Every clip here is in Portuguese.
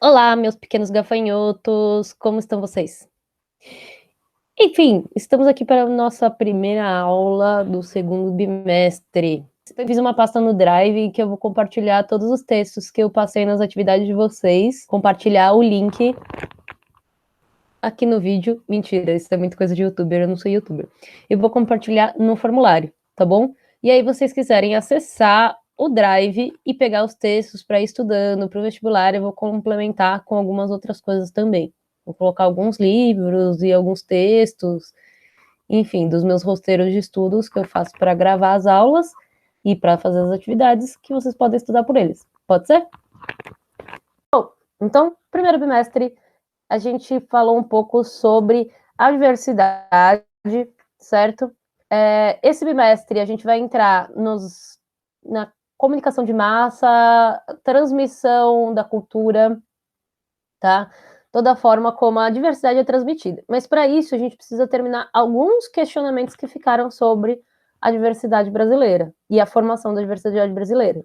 Olá, meus pequenos gafanhotos, como estão vocês? Enfim, estamos aqui para a nossa primeira aula do segundo bimestre. Eu fiz uma pasta no Drive que eu vou compartilhar todos os textos que eu passei nas atividades de vocês, compartilhar o link aqui no vídeo. Mentira, isso é muita coisa de youtuber, eu não sou youtuber. Eu vou compartilhar no formulário, tá bom? E aí vocês quiserem acessar o Drive e pegar os textos para ir estudando para o vestibular, eu vou complementar com algumas outras coisas também. Vou colocar alguns livros e alguns textos, enfim, dos meus roteiros de estudos que eu faço para gravar as aulas e para fazer as atividades que vocês podem estudar por eles. Pode ser? Bom, então, primeiro bimestre, a gente falou um pouco sobre a diversidade, certo? Esse bimestre a gente vai entrar na comunicação de massa, transmissão da cultura, tá? Toda a forma como a diversidade é transmitida. Mas para isso a gente precisa terminar alguns questionamentos que ficaram sobre a diversidade brasileira e a formação da diversidade brasileira.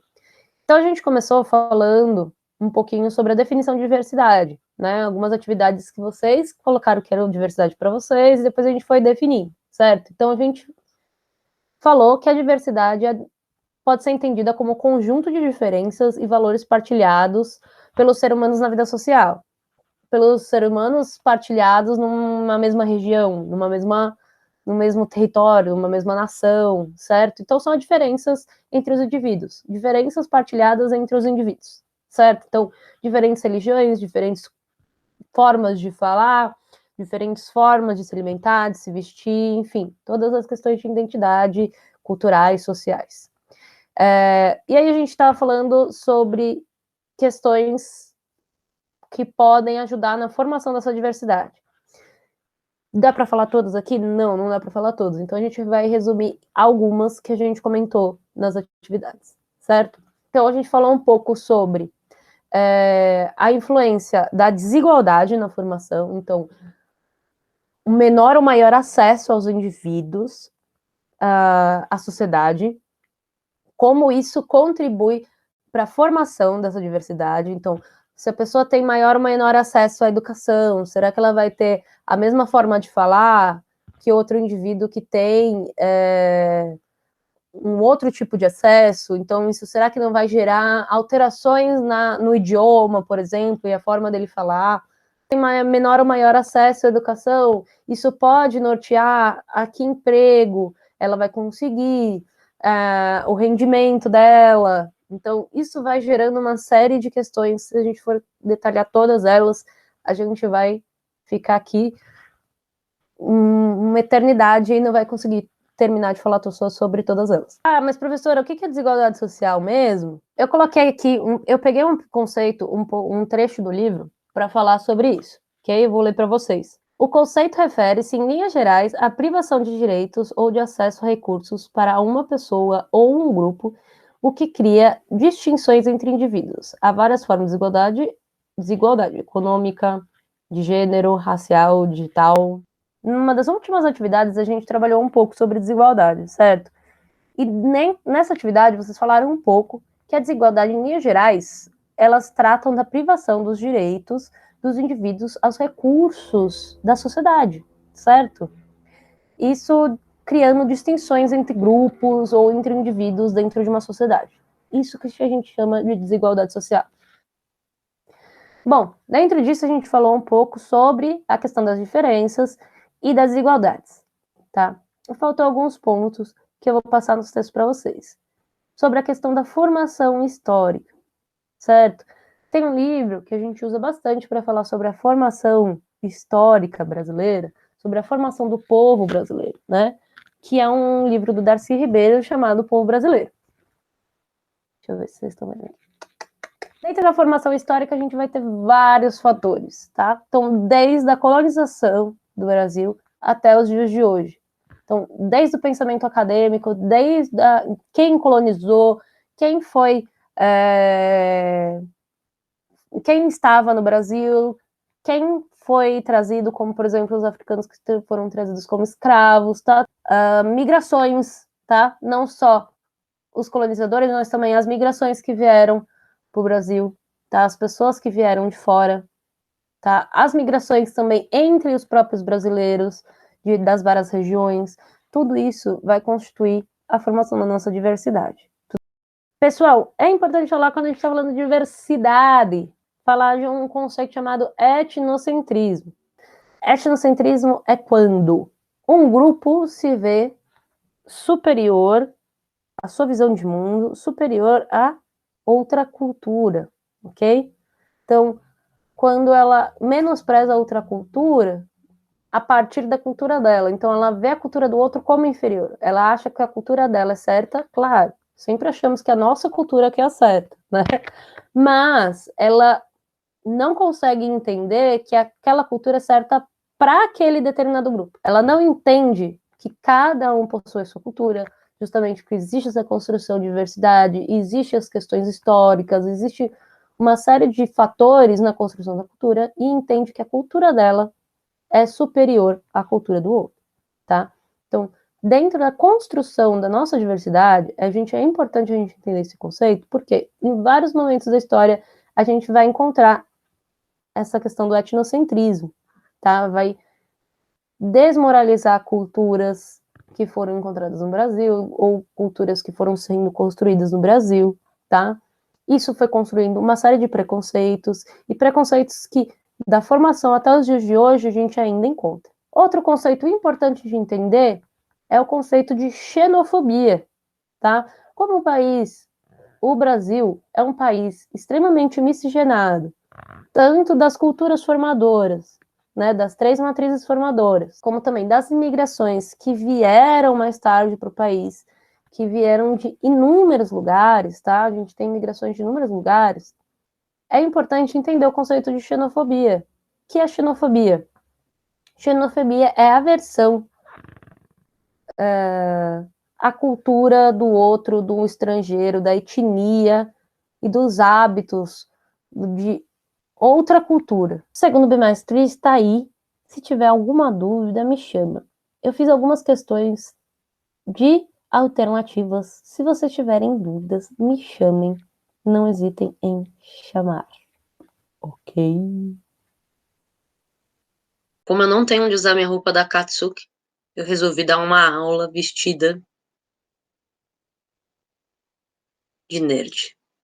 Então a gente começou falando um pouquinho sobre a definição de diversidade, né? Algumas atividades que vocês colocaram que eram diversidade para vocês, e depois a gente foi definir, certo? Então a gente falou que a diversidade pode ser entendida como conjunto de diferenças e valores partilhados pelos seres humanos na vida social, pelos seres humanos partilhados numa mesma região, no mesmo território, numa mesma nação, certo? Então são diferenças entre os indivíduos, diferenças partilhadas entre os indivíduos, certo? Então, diferentes religiões, diferentes formas de falar, diferentes formas de se alimentar, de se vestir, enfim, todas as questões de identidade culturais, sociais. E aí a gente estava falando sobre questões que podem ajudar na formação dessa diversidade. Dá para falar todas aqui? Não, não dá para falar todas. Então a gente vai resumir algumas que a gente comentou nas atividades, certo? Então a gente falou um pouco sobre a influência da desigualdade na formação. Então, o menor ou maior acesso aos indivíduos, à sociedade, como isso contribui para a formação dessa diversidade. Então, se a pessoa tem maior ou menor acesso à educação, será que ela vai ter a mesma forma de falar que outro indivíduo que tem um outro tipo de acesso? Então, isso será que não vai gerar alterações no idioma, por exemplo, e a forma dele falar? Tem menor ou maior acesso à educação, isso pode nortear a que emprego ela vai conseguir, o rendimento dela. Então, isso vai gerando uma série de questões. Se a gente for detalhar todas elas, a gente vai ficar aqui uma eternidade e não vai conseguir terminar de falar sobre todas elas. Ah, mas professora, o que é desigualdade social mesmo? Eu coloquei aqui, eu peguei um conceito, um trecho do livro para falar sobre isso, que aí eu vou ler para vocês. O conceito refere-se, em linhas gerais, à privação de direitos ou de acesso a recursos para uma pessoa ou um grupo, o que cria distinções entre indivíduos. Há várias formas de desigualdade econômica, de gênero, racial, digital. Numa das últimas atividades, a gente trabalhou um pouco sobre desigualdade, certo? E nessa atividade, vocês falaram um pouco que a desigualdade, em linhas gerais, elas tratam da privação dos direitos dos indivíduos aos recursos da sociedade, certo? Isso criando distinções entre grupos ou entre indivíduos dentro de uma sociedade. Isso que a gente chama de desigualdade social. Bom, dentro disso a gente falou um pouco sobre a questão das diferenças e das desigualdades, tá? Faltam alguns pontos que eu vou passar nos textos para vocês. Sobre a questão da formação histórica, certo? Tem um livro que a gente usa bastante para falar sobre a formação histórica brasileira, sobre a formação do povo brasileiro, né? Que é um livro do Darcy Ribeiro chamado Povo Brasileiro. Deixa eu ver se vocês estão vendo aqui. Dentro da formação histórica, a gente vai ter vários fatores, tá? Então, desde a colonização do Brasil até os dias de hoje. Então, desde o pensamento acadêmico, desde quem colonizou, quem foi, quem estava no Brasil, quem foi trazido como, por exemplo, os africanos que foram trazidos como escravos, tá? Migrações, tá? Não só os colonizadores, mas também as migrações que vieram para o Brasil, tá? As pessoas que vieram de fora, tá? As migrações também entre os próprios brasileiros, das várias regiões, tudo isso vai constituir a formação da nossa diversidade. Pessoal, é importante falar quando a gente está falando de diversidade, falar de um conceito chamado etnocentrismo. Etnocentrismo é quando um grupo se vê superior, a sua visão de mundo, superior a outra cultura, ok? Então, quando ela menospreza a outra cultura, a partir da cultura dela. Então, ela vê a cultura do outro como inferior. Ela acha que a cultura dela é certa, claro. Sempre achamos que a nossa cultura que é a certa, né? Mas ela não consegue entender que aquela cultura é certa para aquele determinado grupo. Ela não entende que cada um possui a sua cultura, justamente porque existe essa construção de diversidade, existem as questões históricas, existe uma série de fatores na construção da cultura e entende que a cultura dela é superior à cultura do outro, tá? Então, dentro da construção da nossa diversidade, é importante a gente entender esse conceito, porque em vários momentos da história a gente vai encontrar essa questão do etnocentrismo, tá? Vai desmoralizar culturas que foram encontradas no Brasil ou culturas que foram sendo construídas no Brasil, tá? Isso foi construindo uma série de preconceitos e preconceitos que da formação até os dias de hoje a gente ainda encontra. Outro conceito importante de entender é o conceito de xenofobia, tá? Como o Brasil é um país extremamente miscigenado, tanto das culturas formadoras, né, das 3 matrizes formadoras, como também das imigrações que vieram mais tarde para o país, que vieram de inúmeros lugares, tá? A gente tem imigrações de inúmeros lugares. É importante entender o conceito de xenofobia. O que é xenofobia? Xenofobia é a aversão à cultura do outro, do estrangeiro, da etnia e dos hábitos de outra cultura. O segundo bimestre está aí. Se tiver alguma dúvida, me chama. Eu fiz algumas questões de alternativas. Se vocês tiverem dúvidas, me chamem. Não hesitem em chamar. Ok? Como eu não tenho onde usar minha roupa da Katsuki, eu resolvi dar uma aula vestida de nerd.